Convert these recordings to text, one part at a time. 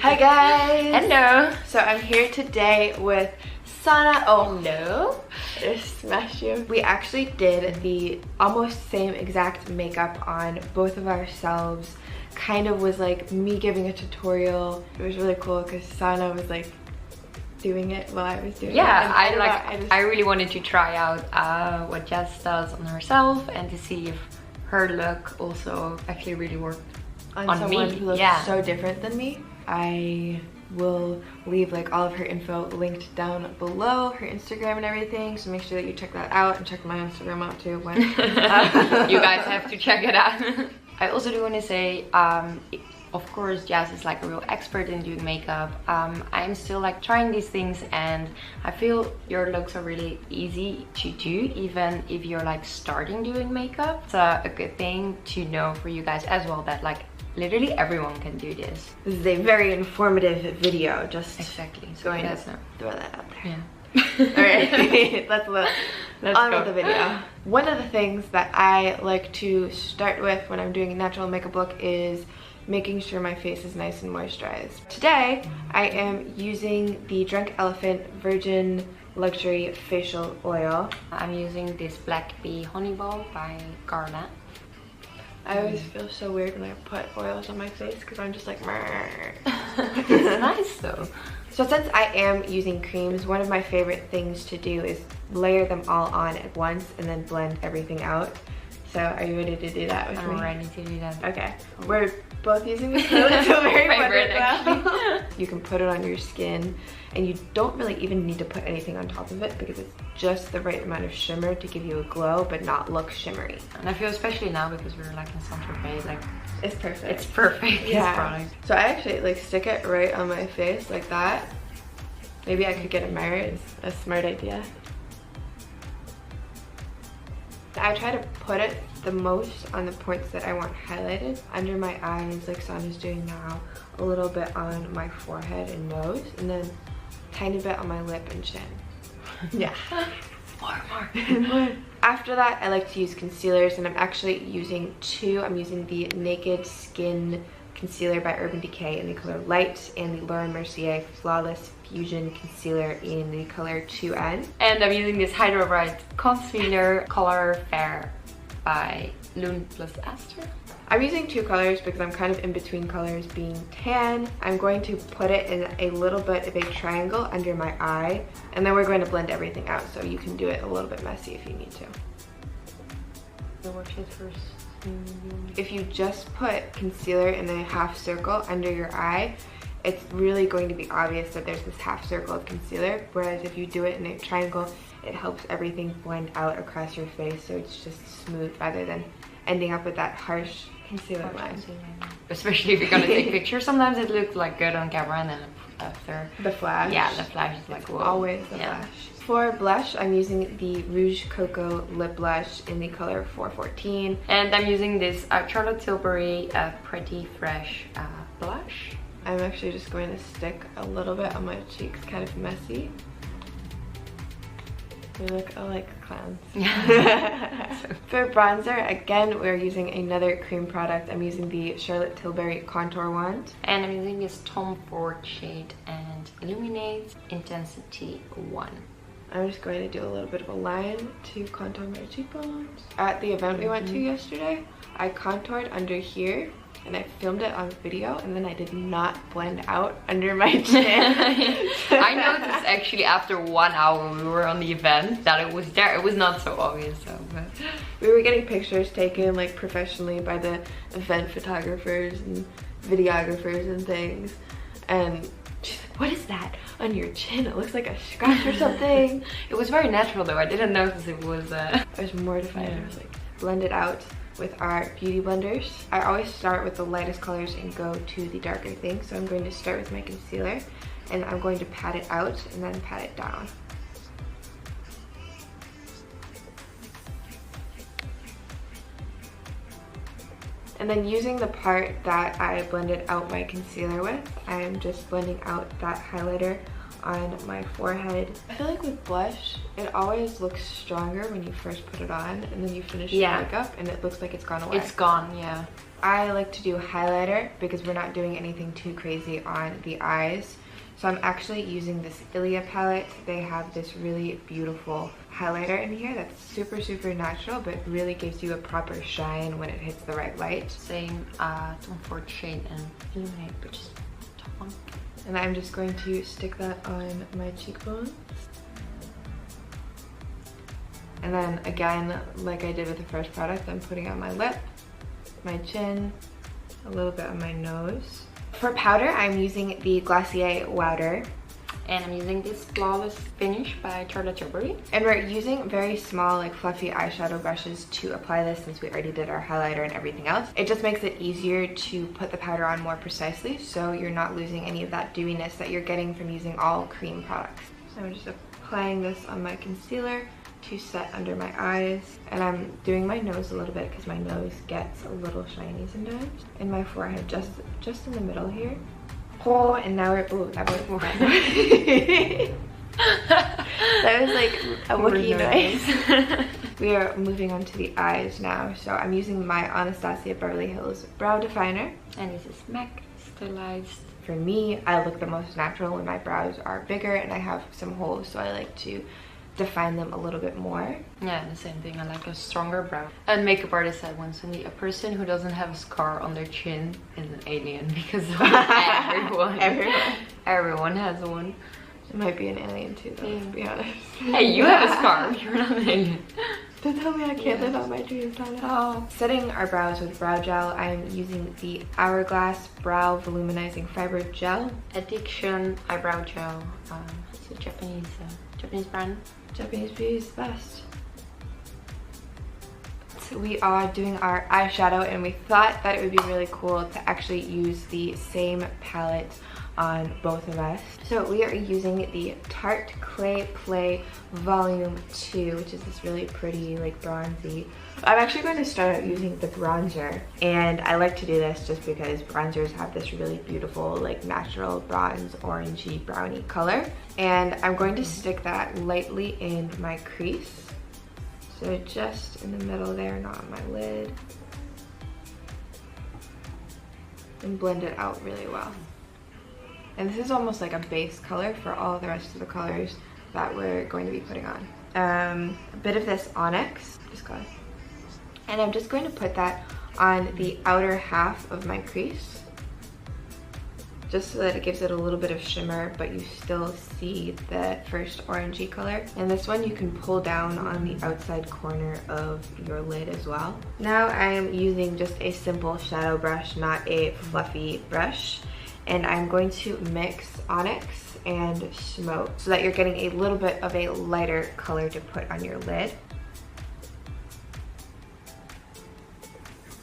Hi guys! Hello! So I'm here today with Sana. Oh no! I smashed you. We actually did the almost same exact makeup on both of ourselves. Kind of was like me giving a tutorial. It was really cool because Sana was like doing it while I was doing it. Yeah, I really wanted to try out what Jess does on herself and to see if her look also actually really worked on someone me. Who looks so different than me. I will leave like all of her info linked down below, her Instagram and everything, so make sure that you check that out and check my Instagram out too. When you guys have to check it out. I also do want to say, of course, Jazz is like a real expert in doing makeup. I'm still like trying these things, and I feel your looks are really easy to do, even if you're like starting doing makeup. It's a good thing to know for you guys as well, that like literally everyone can do this. This is a very informative video, just exactly. So going to throw that out there. Yeah. Alright, let's on go with the video. One of the things that I like to start with when I'm doing a natural makeup look is making sure my face is nice and moisturized. Today, I am using the Drunk Elephant Virgin Luxury Facial Oil. I'm using this Black Bee Honey Ball by Garla. I always feel so weird when I put oils on my face because I'm just like It's nice though. So since I am using creams, one of my favorite things to do is layer them all on at once and then blend everything out. So are you ready to do that with me? I'm ready to do that. Okay. We're both using this palette, so very favorite actually. You can put it on your skin and you don't really even need to put anything on top of it because it's just the right amount of shimmer to give you a glow but not look shimmery. And I feel especially now because we're like in Saint-Tropez, like it's perfect. It's perfect. Yeah. This product. So I actually like stick it right on my face like that. Maybe I could get a mirror. It's a smart idea. I try to put it the most on the points that I want highlighted. Under my eyes, like Sana's doing now. A little bit on my forehead and nose. And then a tiny bit on my lip and chin. Yeah. More. After that, I like to use concealers, and I'm actually using two. I'm using the Naked Skin Concealer by Urban Decay in the color Light, and the Laura Mercier Flawless Fusion Concealer in the color 2N. And I'm using this Hydro Bright Concealer Color Fair by Lune Plus Aster. I'm using two colors because I'm kind of in between colors, being tan. I'm going to put it in a little bit of a triangle under my eye, and then we're going to blend everything out, so you can do it a little bit messy if you need to. If you just put concealer in a half circle under your eye, it's really going to be obvious that there's this half circle of concealer, whereas if you do it in a triangle, it helps everything blend out across your face, so it's just smooth rather than ending up with that harsh concealer line. Especially if you're gonna take pictures, sometimes it looks like good on camera, and then after the flash. Yeah, the flash is like, whoa. Always the flash. For blush, I'm using the Rouge Coco Lip Blush in the color 414. And I'm using this Charlotte Tilbury Pretty Fresh blush. I'm actually just going to stick a little bit on my cheeks, kind of messy. We look like clowns. Yeah. For bronzer, again, we're using another cream product. I'm using the Charlotte Tilbury Contour Wand. And I'm using this Tom Ford shade and Illuminate Intensity 1. I'm just going to do a little bit of a line to contour my cheekbones. At the event we went to yesterday, I contoured under here, and I filmed it on video, and then I did not blend out under my chin. I noticed actually after 1 hour we were on the event that it was there. It was not so obvious though, but we were getting pictures taken like professionally by the event photographers and videographers and things, and she's like, what is that on your chin? It looks like a scratch or something. It was very natural though. I didn't notice it was I was mortified. Yeah. I was like, blend it out with our beauty blenders. I always start with the lightest colors and go to the darker things. So I'm going to start with my concealer, and I'm going to pat it out and then pat it down. And then using the part that I blended out my concealer with, I'm just blending out that highlighter on my forehead. I feel like with blush, it always looks stronger when you first put it on, and then you finish your makeup and it looks like it's gone away. It's gone, yeah. I like to do highlighter because we're not doing anything too crazy on the eyes. So I'm actually using this Ilia palette. They have this really beautiful highlighter in here that's super, super natural, but really gives you a proper shine when it hits the right light. Same Tom Ford shade and Illuminate, which is top one. And I'm just going to stick that on my cheekbones. And then again, like I did with the first product, I'm putting on my lip, my chin, a little bit on my nose. For powder, I'm using the Glossier Wowder. And I'm using this Flawless Finish by Charlotte Tilbury. And we're using very small, like fluffy eyeshadow brushes to apply this since we already did our highlighter and everything else. It just makes it easier to put the powder on more precisely, so you're not losing any of that dewiness that you're getting from using all cream products. So I'm just applying this on my concealer to set under my eyes, and I'm doing my nose a little bit because my nose gets a little shiny sometimes, and my forehead just in the middle here. Oh, and now we're that was like a Wookiee noise. We are moving on to the eyes now, so I'm using my Anastasia Beverly Hills brow definer, and this is MAC Stylized. For me, I look the most natural when my brows are bigger and I have some holes, so I like to define them a little bit more. Yeah, the same thing. I like a stronger brow. And makeup artist said once to me, a person who doesn't have a scar on their chin is an alien, because everyone has one. It might be an alien too, though, to be honest. Hey, you have a scar. You're not an alien. Don't tell me I can't live out my dreams, Donna. Oh. Setting our brows with brow gel, I'm using the Hourglass Brow Voluminizing Fiber Gel. Addiction Eyebrow Gel. It's a Japanese brand. Japanese beauty is the best. So we are doing our eyeshadow, and we thought that it would be really cool to actually use the same palette on both of us. So we are using the Tarte Clay Play Volume 2, which is this really pretty, like, bronzy. I'm actually going to start out using the bronzer, and I like to do this just because bronzers have this really beautiful, like, natural bronze, orangey, browny color. And I'm going to stick that lightly in my crease. So just in the middle there, not on my lid. And blend it out really well. And this is almost like a base color for all the rest of the colors that we're going to be putting on. A bit of this Onyx, and I'm just going to put that on the outer half of my crease, just so that it gives it a little bit of shimmer, but you still see the first orangey color. And this one you can pull down on the outside corner of your lid as well. Now I am using just a simple shadow brush, not a fluffy brush. And I'm going to mix Onyx and Smoke so that you're getting a little bit of a lighter color to put on your lid.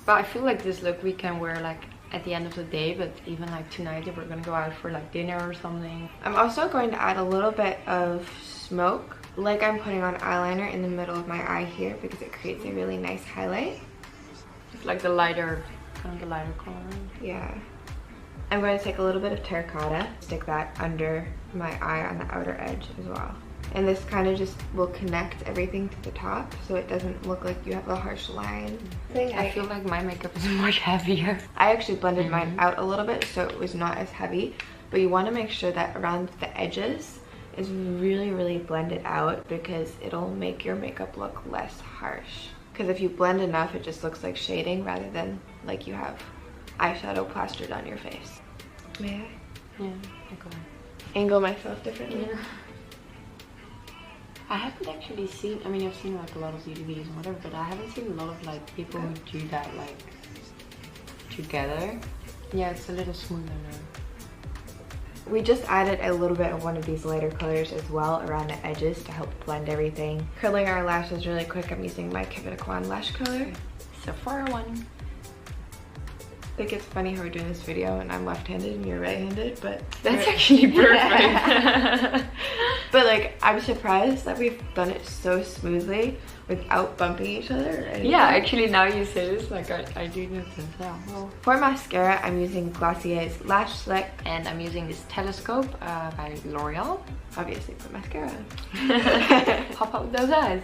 But I feel like this look we can wear like at the end of the day, but even like tonight if we're gonna go out for like dinner or something. I'm also going to add a little bit of smoke, like I'm putting on eyeliner in the middle of my eye here, because it creates a really nice highlight. It's like the lighter, kind of the lighter color. Yeah. I'm going to take a little bit of terracotta, stick that under my eye on the outer edge as well. And this kind of just will connect everything to the top, so it doesn't look like you have a harsh line. I feel like my makeup is much heavier. I actually blended mine out a little bit so it was not as heavy, but you want to make sure that around the edges is really, really blended out, because it'll make your makeup look less harsh. Because if you blend enough, it just looks like shading rather than like you have eyeshadow plastered on your face. May I? Yeah, okay. Angle myself differently. Yeah. I haven't actually seen, I mean, I've seen like a lot of DVDs and whatever, but I haven't seen a lot of like people who do that like together. Yeah, it's a little smoother now. We just added a little bit of one of these lighter colors as well around the edges to help blend everything. Curling our lashes really quick, I'm using my Kevin Aquan lash curler. Sephora one. think it's funny how we're doing this video and I'm left-handed and you're right-handed, but that's actually perfect. But like, I'm surprised that we've done it so smoothly without bumping each other or anything. Yeah, actually now you say this, like I do notice. Yeah. Well, for mascara, I'm using Glossier's Lash Slick, and I'm using this Telescope by L'Oreal. Obviously for mascara. Pop out those eyes.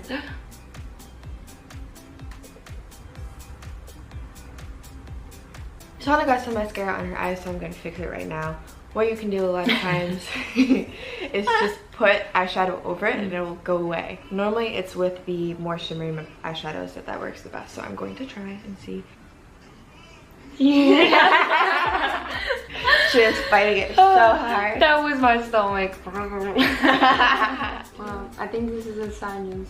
Shauna got some mascara on her eyes, so I'm going to fix it right now. What you can do a lot of times is just put eyeshadow over it and it will go away. Normally it's with the more shimmery eyeshadows that works the best, so I'm going to try and see. Yeah. She was fighting it so hard. That was my stomach. Well, I think this is a sign.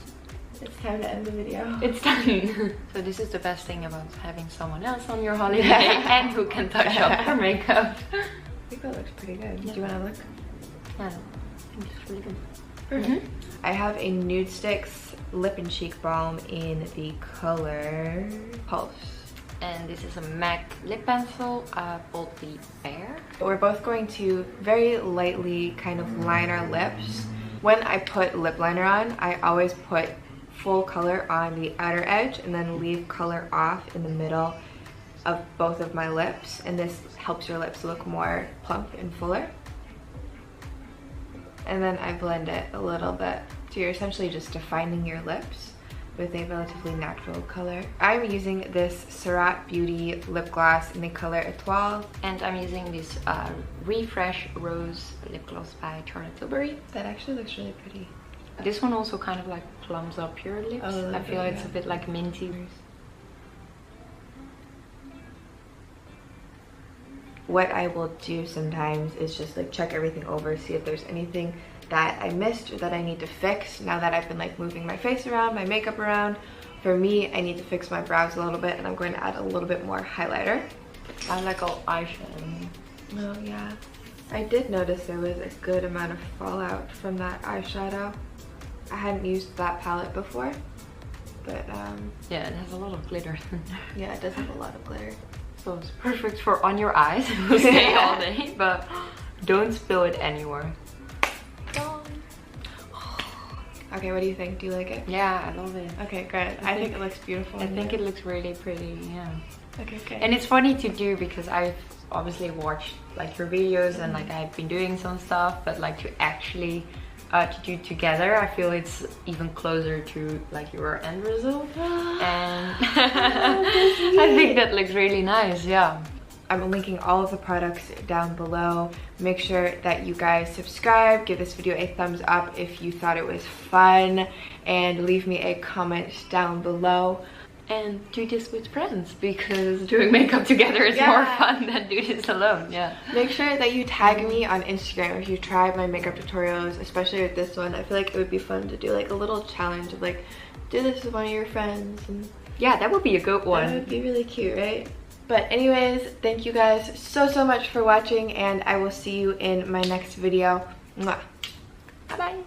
It's time to end the video. It's done. So this is the best thing about having someone else on your holiday and who can touch up your makeup. I think that looks pretty good. Yeah. Do you want to look? Yeah, I think it's really good. Perfect. I have a Nude Sticks Lip and Cheek Balm in the color Pulse. And this is a MAC lip pencil, Boldly Bare. We're both going to very lightly kind of line our lips. When I put lip liner on, I always put full color on the outer edge and then leave color off in the middle of both of my lips, and this helps your lips look more plump and fuller. And then I blend it a little bit, so you're essentially just defining your lips with a relatively natural color. I'm using this Surratt Beauty lip gloss in the color Etoile. And I'm using this Refresh Rose lip gloss by Charlotte Tilbury. That actually looks really pretty. This one also kind of like plums up your lips. Oh, I feel it's a bit like minty. What I will do sometimes is just like check everything over, see if there's anything that I missed or that I need to fix now that I've been like moving my face around, my makeup around. For me, I need to fix my brows a little bit, and I'm going to add a little bit more highlighter. I like all eyeshadow. Oh yeah. I did notice there was a good amount of fallout from that eyeshadow. I hadn't used that palette before, but yeah, it has a lot of glitter. yeah, it does have a lot of glitter. So it's perfect for on your eyes. It will stay all day, but don't spill it anywhere. Okay, what do you think? Do you like it? Yeah, I love it. Okay, great. I think it looks beautiful. I think it looks really pretty, yeah. Okay, okay. And it's funny to do because I've obviously watched like your videos and like I've been doing some stuff, but like to actually to do together, I feel it's even closer to like your end result. And I think that looks really nice, yeah. I'm linking all of the products down below. Make sure that you guys subscribe, give this video a thumbs up if you thought it was fun, and leave me a comment down below. And do this with friends, because doing makeup together is more fun than do this alone. Yeah. Make sure that you tag me on Instagram if you tried my makeup tutorials, especially with this one. I feel like it would be fun to do like a little challenge of like, do this with one of your friends. And yeah, that would be a good one. That would be really cute, right? But anyways, thank you guys so much for watching, and I will see you in my next video. Mwah. Bye bye.